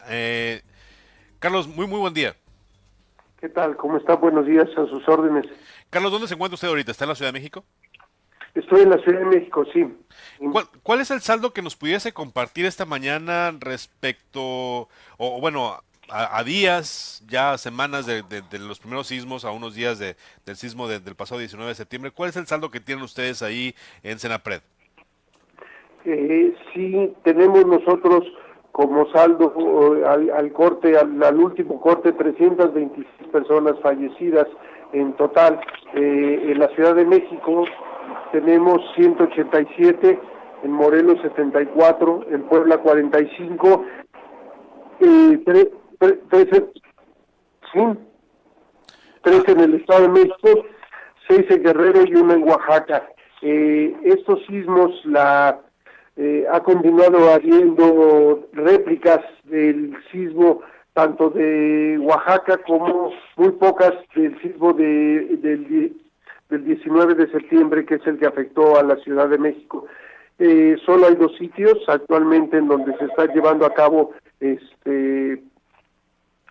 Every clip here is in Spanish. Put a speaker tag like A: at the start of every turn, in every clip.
A: Eh, Carlos, muy buen día.
B: ¿Qué tal? ¿Cómo está? Buenos días, a sus órdenes.
A: Carlos, ¿dónde se encuentra usted ahorita? ¿Está en la Ciudad de México?
B: Estoy en la Ciudad de México, sí.
A: ¿Cuál es el saldo que nos pudiese compartir esta mañana respecto, o bueno, a días, ya semanas de los primeros sismos, a unos días del sismo del pasado 19 de septiembre? ¿Cuál es el saldo que tienen ustedes ahí en Senapred?
B: Sí, tenemos nosotros como saldo al corte, al último corte, 326 personas fallecidas en total. En la Ciudad de México tenemos 187, en Morelos 74, en Puebla 45, 13, sí, 13 en el Estado de México, 6 en Guerrero y 1 en Oaxaca. Estos sismos ha continuado habiendo réplicas del sismo tanto de Oaxaca como muy pocas del sismo del 19 de septiembre, que es el que afectó a la Ciudad de México. Solo hay 2 sitios actualmente en donde se está llevando a cabo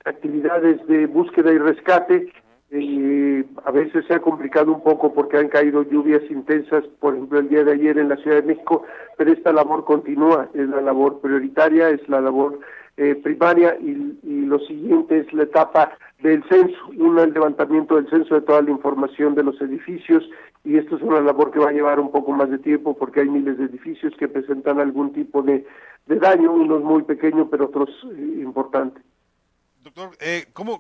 B: actividades de búsqueda y rescate. A veces se ha complicado un poco porque han caído lluvias intensas, por ejemplo el día de ayer en la Ciudad de México, pero esta labor continúa, es la labor prioritaria, es la labor primaria, y lo siguiente es la etapa del censo, el levantamiento del censo de toda la información de los edificios, y esto es una labor que va a llevar un poco más de tiempo porque hay miles de edificios que presentan algún tipo de daño, unos muy pequeños pero otros importantes.
A: Doctor,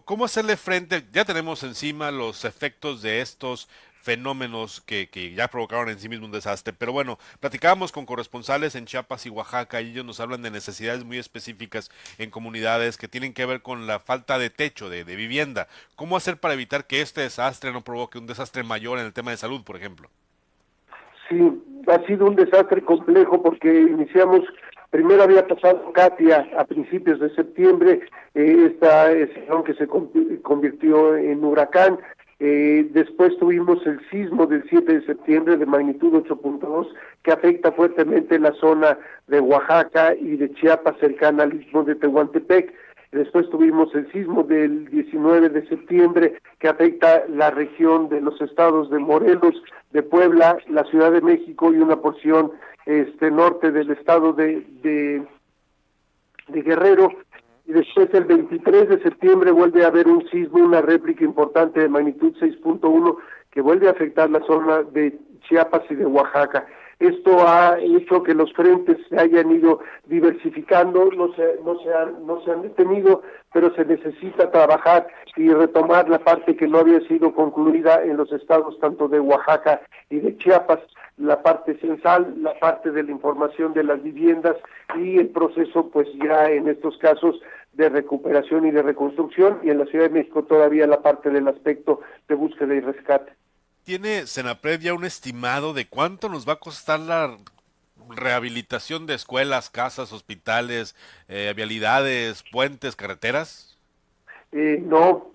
A: ¿cómo hacerle frente? Ya tenemos encima los efectos de estos fenómenos que ya provocaron en sí mismo un desastre, pero bueno, platicábamos con corresponsales en Chiapas y Oaxaca y ellos nos hablan de necesidades muy específicas en comunidades que tienen que ver con la falta de techo, de vivienda. ¿Cómo hacer para evitar que este desastre no provoque un desastre mayor en el tema de salud, por ejemplo?
B: Sí, ha sido un desastre complejo porque iniciamos, primero había pasado Katia a principios de septiembre, esta ciclón que se convirtió en huracán. Después tuvimos el sismo del 7 de septiembre de magnitud 8.2 que afecta fuertemente la zona de Oaxaca y de Chiapas cercana al istmo de Tehuantepec. Después tuvimos el sismo del 19 de septiembre que afecta la región de los estados de Morelos, de Puebla, la Ciudad de México y una porción norte del estado de Guerrero. Y después el 23 de septiembre vuelve a haber un sismo, una réplica importante de magnitud 6.1 que vuelve a afectar la zona de Chiapas y de Oaxaca. Esto ha hecho que los frentes se hayan ido diversificando, no se han detenido, pero se necesita trabajar y retomar la parte que no había sido concluida en los estados tanto de Oaxaca y de Chiapas, la parte censal, la parte de la información de las viviendas y el proceso, pues ya en estos casos, de recuperación y de reconstrucción, y en la Ciudad de México todavía la parte del aspecto de búsqueda y rescate.
A: ¿Tiene Senapred ya un estimado de cuánto nos va a costar la rehabilitación de escuelas, casas, hospitales, vialidades, puentes, carreteras?
B: No,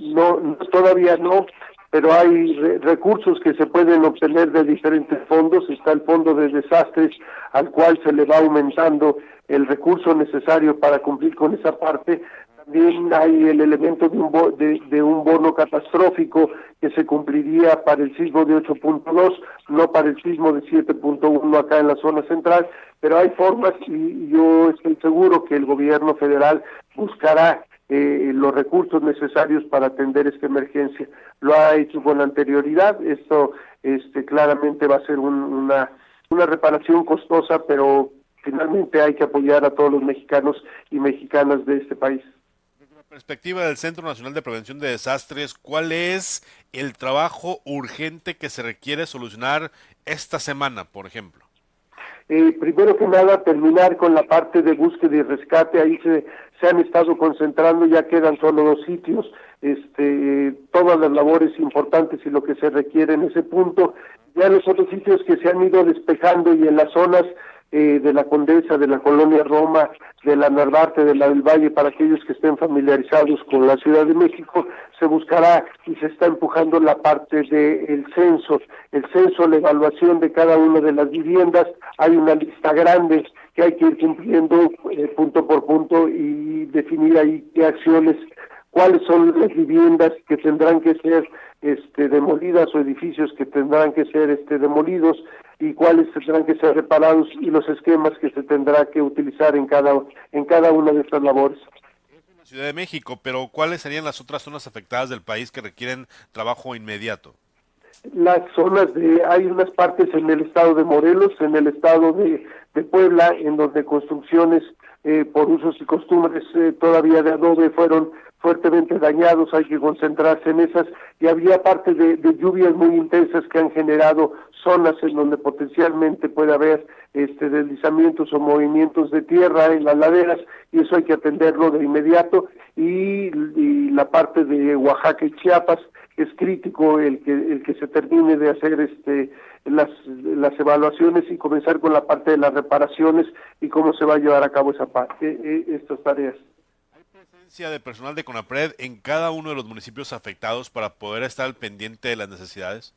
B: todavía no, pero hay recursos que se pueden obtener de diferentes fondos. Está el fondo de desastres al cual se le va aumentando el recurso necesario para cumplir con esa parte. También hay el elemento de un bono catastrófico que se cumpliría para el sismo de 8.2, no para el sismo de 7.1 acá en la zona central, pero hay formas y yo estoy seguro que el gobierno federal buscará los recursos necesarios para atender esta emergencia. Lo ha hecho con anterioridad. Esto claramente va a ser una reparación costosa, pero finalmente hay que apoyar a todos los mexicanos y mexicanas de este país.
A: Desde la perspectiva del Centro Nacional de Prevención de Desastres, ¿cuál es el trabajo urgente que se requiere solucionar esta semana, por ejemplo?
B: Primero que nada, terminar con la parte de búsqueda y rescate. Ahí se han estado concentrando, ya quedan solo 2 sitios, todas las labores importantes y lo que se requiere en ese punto. Ya los otros sitios que se han ido despejando y en las zonas de la Condesa, de la Colonia Roma, de la Narvarte, de la del Valle, para aquellos que estén familiarizados con la Ciudad de México, se buscará y se está empujando la parte del censo, la evaluación de cada una de las viviendas. Hay una lista grande que hay que ir cumpliendo punto por punto y definir ahí qué acciones, cuáles son las viviendas que tendrán que ser demolidas o edificios que tendrán que ser demolidos y cuáles tendrán que ser reparados y los esquemas que se tendrá que utilizar en cada una de estas labores.
A: Ciudad de México, pero ¿cuáles serían las otras zonas afectadas del país que requieren trabajo inmediato?
B: Las zonas hay unas partes en el estado de Morelos, en el estado de Puebla, en donde construcciones por usos y costumbres todavía de adobe fueron fuertemente dañados, hay que concentrarse en esas, y había parte de lluvias muy intensas que han generado zonas en donde potencialmente puede haber deslizamientos o movimientos de tierra en las laderas, y eso hay que atenderlo de inmediato, y la parte de Oaxaca y Chiapas, es crítico el que se termine de hacer las evaluaciones y comenzar con la parte de las reparaciones y cómo se va a llevar a cabo esa parte, estas tareas.
A: ¿Hay presencia de personal de CONAPRED en cada uno de los municipios afectados para poder estar al pendiente de las necesidades?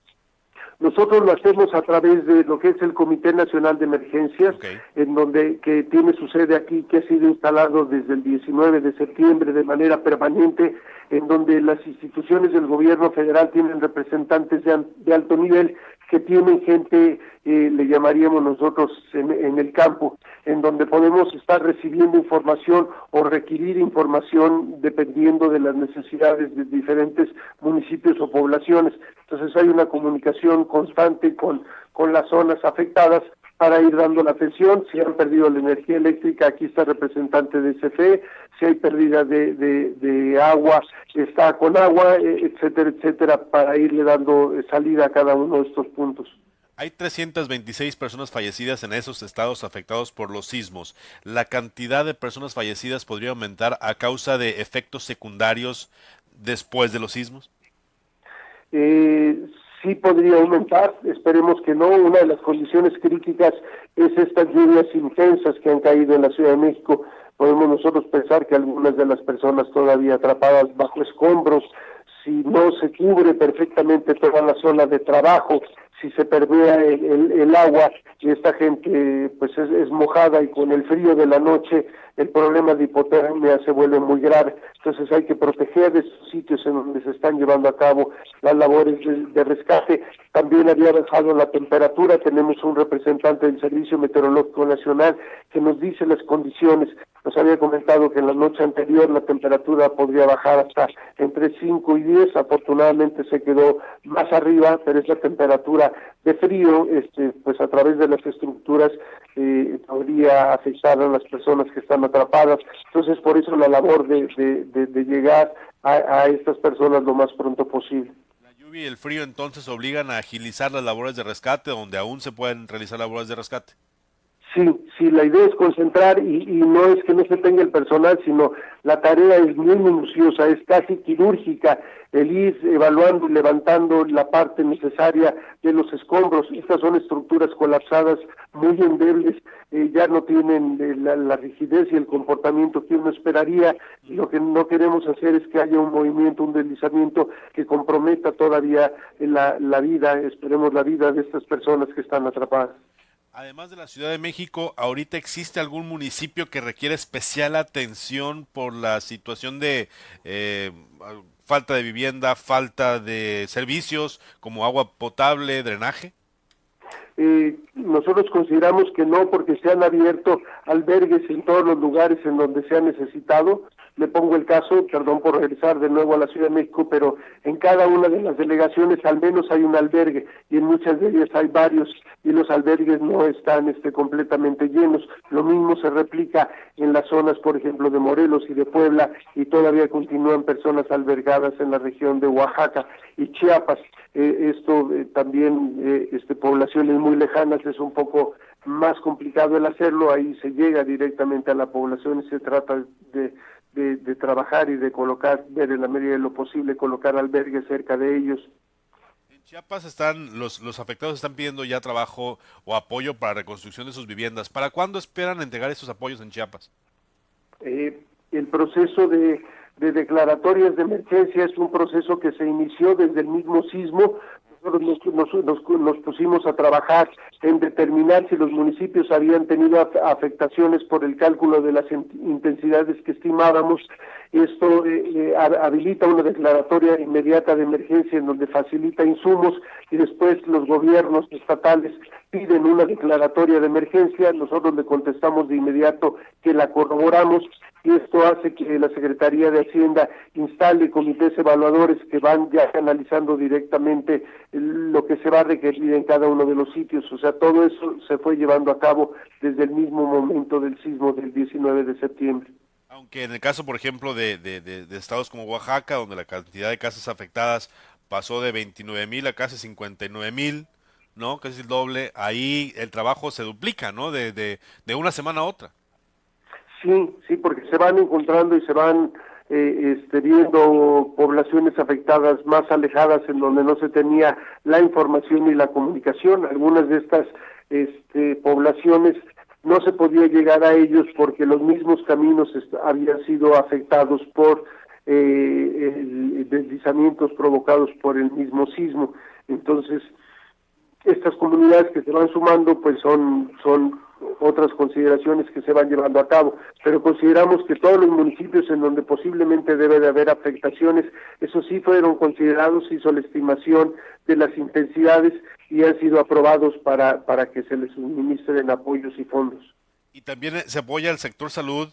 B: Nosotros lo hacemos a través de lo que es el Comité Nacional de Emergencias,
A: Okay.
B: en donde que tiene su sede aquí, que ha sido instalado desde el 19 de septiembre de manera permanente, en donde las instituciones del gobierno federal tienen representantes de alto nivel que tienen gente, le llamaríamos nosotros en el campo, en donde podemos estar recibiendo información o requerir información dependiendo de las necesidades de diferentes municipios o poblaciones. Entonces hay una comunicación constante con las zonas afectadas para ir dando la atención. Si han perdido la energía eléctrica, aquí está el representante de CFE, si hay pérdida de agua, está con agua, etcétera, etcétera, para irle dando salida a cada uno de estos puntos.
A: Hay 326 personas fallecidas en esos estados afectados por los sismos. ¿La cantidad de personas fallecidas podría aumentar a causa de efectos secundarios después de los sismos?
B: Sí podría aumentar, esperemos que no. Una de las condiciones críticas es estas lluvias intensas que han caído en la Ciudad de México. Podemos nosotros pensar que algunas de las personas todavía atrapadas bajo escombros, si no se cubre perfectamente toda la zona de trabajo, si se permea el agua y esta gente pues es mojada y con el frío de la noche el problema de hipotermia se vuelve muy grave. Entonces hay que proteger esos sitios en donde se están llevando a cabo las labores de rescate. También había bajado la temperatura, tenemos un representante del Servicio Meteorológico Nacional que nos dice las condiciones. Nos había comentado que en la noche anterior la temperatura podría bajar hasta entre 5 y 10, afortunadamente se quedó más arriba, pero esa temperatura de frío, pues a través de las estructuras podría afectar a las personas que están atrapadas. Entonces por eso la labor de llegar a estas personas lo más pronto posible.
A: La lluvia y el frío entonces obligan a agilizar las labores de rescate, donde aún se pueden realizar labores de rescate.
B: Sí, la idea es concentrar y no es que no se tenga el personal, sino la tarea es muy minuciosa, es casi quirúrgica, el ir evaluando y levantando la parte necesaria de los escombros. Estas son estructuras colapsadas muy endebles, ya no tienen la rigidez y el comportamiento que uno esperaría, y lo que no queremos hacer es que haya un movimiento, un deslizamiento que comprometa todavía la vida, esperemos la vida de estas personas que están atrapadas.
A: Además de la Ciudad de México, ¿ahorita existe algún municipio que requiere especial atención por la situación de falta de vivienda, falta de servicios como agua potable, drenaje?
B: Nosotros consideramos que no, porque se han abierto albergues en todos los lugares en donde se ha necesitado. Le pongo el caso, perdón por regresar de nuevo a la Ciudad de México, pero en cada una de las delegaciones al menos hay un albergue y en muchas de ellas hay varios y los albergues no están completamente llenos. Lo mismo se replica en las zonas, por ejemplo, de Morelos y de Puebla, y todavía continúan personas albergadas en la región de Oaxaca y Chiapas. También poblaciones muy lejanas es un poco más complicado el hacerlo, ahí se llega directamente a la población y se trata de trabajar y de colocar, ver en la medida de lo posible, colocar albergues cerca de ellos.
A: En Chiapas los afectados están pidiendo ya trabajo o apoyo para reconstrucción de sus viviendas. ¿Para cuándo esperan entregar esos apoyos en Chiapas?
B: El proceso de declaratorias de emergencia es un proceso que se inició desde el mismo sismo. nos pusimos a trabajar en determinar si los municipios habían tenido afectaciones por el cálculo de las intensidades que estimábamos. Esto habilita una declaratoria inmediata de emergencia en donde facilita insumos y después los gobiernos estatales piden una declaratoria de emergencia, nosotros le contestamos de inmediato que la corroboramos y esto hace que la Secretaría de Hacienda instale comités evaluadores que van ya analizando directamente lo que se va a requerir en cada uno de los sitios. O sea, todo eso se fue llevando a cabo desde el mismo momento del sismo del 19 de septiembre.
A: Aunque en el caso, por ejemplo, de estados como Oaxaca, donde la cantidad de casas afectadas pasó de 29,000 a casi 59,000, ¿no? Casi el doble, ahí el trabajo se duplica, ¿no? De una semana a otra.
B: Sí, porque se van encontrando y se van viendo poblaciones afectadas más alejadas en donde no se tenía la información y la comunicación. Algunas de estas poblaciones no se podía llegar a ellos porque los mismos caminos habían sido afectados por deslizamientos provocados por el mismo sismo. Entonces, estas comunidades que se van sumando pues son otras consideraciones que se van llevando a cabo, pero consideramos que todos los municipios en donde posiblemente debe de haber afectaciones, eso sí fueron considerados, hizo la estimación de las intensidades y han sido aprobados para que se les suministren apoyos y fondos.
A: Y también se apoya el sector salud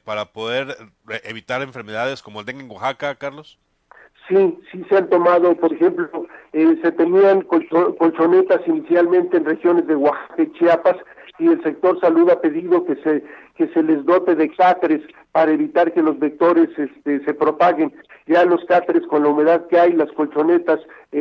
A: para poder evitar enfermedades como el dengue en Oaxaca, Carlos.
B: Sí se han tomado, por ejemplo, se tenían colchonetas inicialmente en regiones de Oaxaca y Chiapas, y el sector salud ha pedido que se les dote de cáteres para evitar que los vectores se propaguen. Ya los cáteres, con la humedad que hay, las colchonetas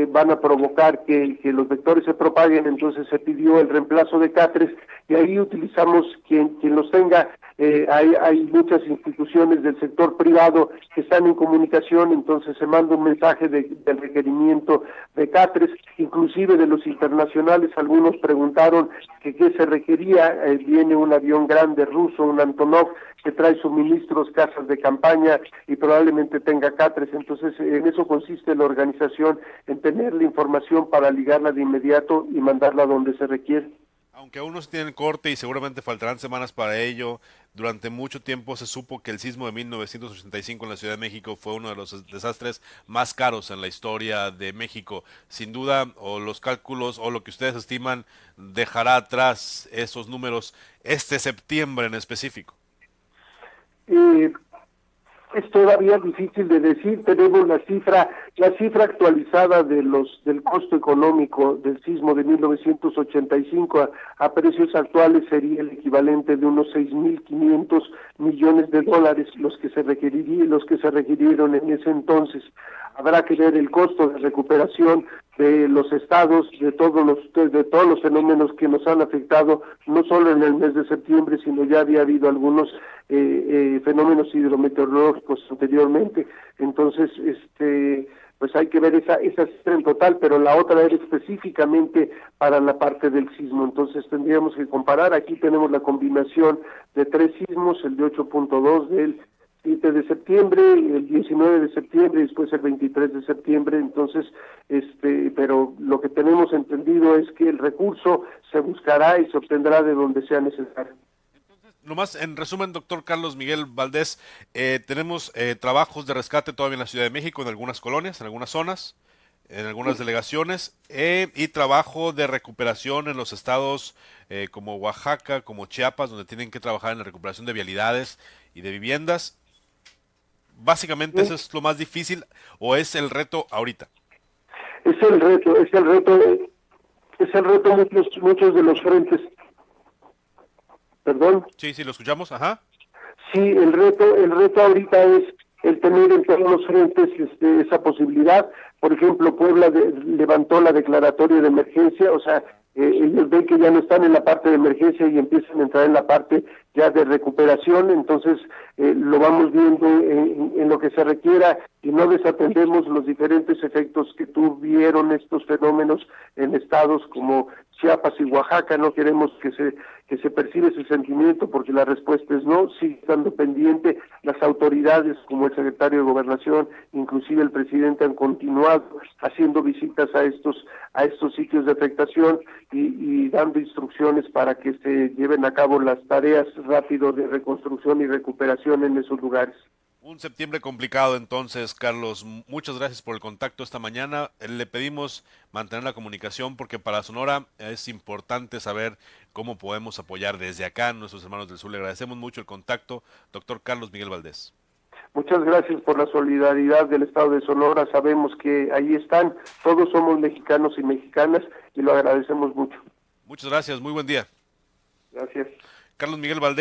B: van a provocar que los vectores se propaguen, entonces se pidió el reemplazo de cáteres y ahí utilizamos quien los tenga. Hay muchas instituciones del sector privado que están en comunicación, entonces se manda un mensaje del requerimiento de cáteres, inclusive de los internacionales. Algunos preguntaron que qué se requería. Viene un avión grande ruso, un Antonov, que trae suministros, casas de campaña y probablemente tenga cáteres. Entonces en eso consiste la organización, en tener la información para ligarla de inmediato y mandarla donde se requiere.
A: Aunque aún no se tienen corte y seguramente faltarán semanas para ello, durante mucho tiempo se supo que el sismo de 1985 en la Ciudad de México fue uno de los desastres más caros en la historia de México. Sin duda, o los cálculos o lo que ustedes estiman dejará atrás esos números este septiembre en específico.
B: Es todavía difícil de decir. Tenemos la cifra actualizada del costo económico del sismo de 1985 a precios actuales sería el equivalente de unos 6.500 millones de dólares los que se requirieron en ese entonces. Habrá que ver el costo de recuperación de los estados, de todos los fenómenos que nos han afectado, no solo en el mes de septiembre, sino ya había habido algunos fenómenos hidrometeorológicos anteriormente. Entonces, pues hay que ver esa cifra en total, pero la otra era específicamente para la parte del sismo. Entonces tendríamos que comparar. Aquí tenemos la combinación de 3 sismos, el de 8.2 del 7 de septiembre, el 19 de septiembre y después el 23 de septiembre. Entonces, pero lo que tenemos entendido es que el recurso se buscará y se obtendrá de donde sea necesario.
A: Nomás, en resumen, doctor Carlos Miguel Valdés, tenemos trabajos de rescate todavía en la Ciudad de México, en algunas colonias, en algunas zonas, en algunas delegaciones, y trabajo de recuperación en los estados como Oaxaca, como Chiapas, donde tienen que trabajar en la recuperación de vialidades y de viviendas. Básicamente eso es lo más difícil, o es el reto ahorita.
B: Es el reto muchos de los frentes. ¿Perdón?
A: Sí, lo escuchamos, ajá.
B: Sí, el reto ahorita es el tener en todos los frentes esa posibilidad. Por ejemplo, Puebla levantó la declaratoria de emergencia, o sea, ellos ven que ya no están en la parte de emergencia y empiezan a entrar en la parte ya de recuperación, entonces lo vamos viendo en lo que se requiera y no desatendemos los diferentes efectos que tuvieron estos fenómenos en estados como Chiapas y Oaxaca. No queremos que se perciba ese sentimiento porque la respuesta es no, sigue estando pendiente. Las autoridades como el secretario de Gobernación, inclusive el presidente, han continuado haciendo visitas a estos sitios de afectación y dando instrucciones para que se lleven a cabo las tareas rápido de reconstrucción y recuperación en esos lugares.
A: Un septiembre complicado entonces, Carlos. Muchas gracias por el contacto esta mañana. Le pedimos mantener la comunicación porque para Sonora es importante saber cómo podemos apoyar desde acá a nuestros hermanos del sur. Le agradecemos mucho el contacto, doctor Carlos Miguel Valdés.
B: Muchas gracias por la solidaridad del Estado de Sonora. Sabemos que ahí están. Todos somos mexicanos y mexicanas y lo agradecemos mucho.
A: Muchas gracias. Muy buen día.
B: Gracias.
A: Carlos Miguel Valdés.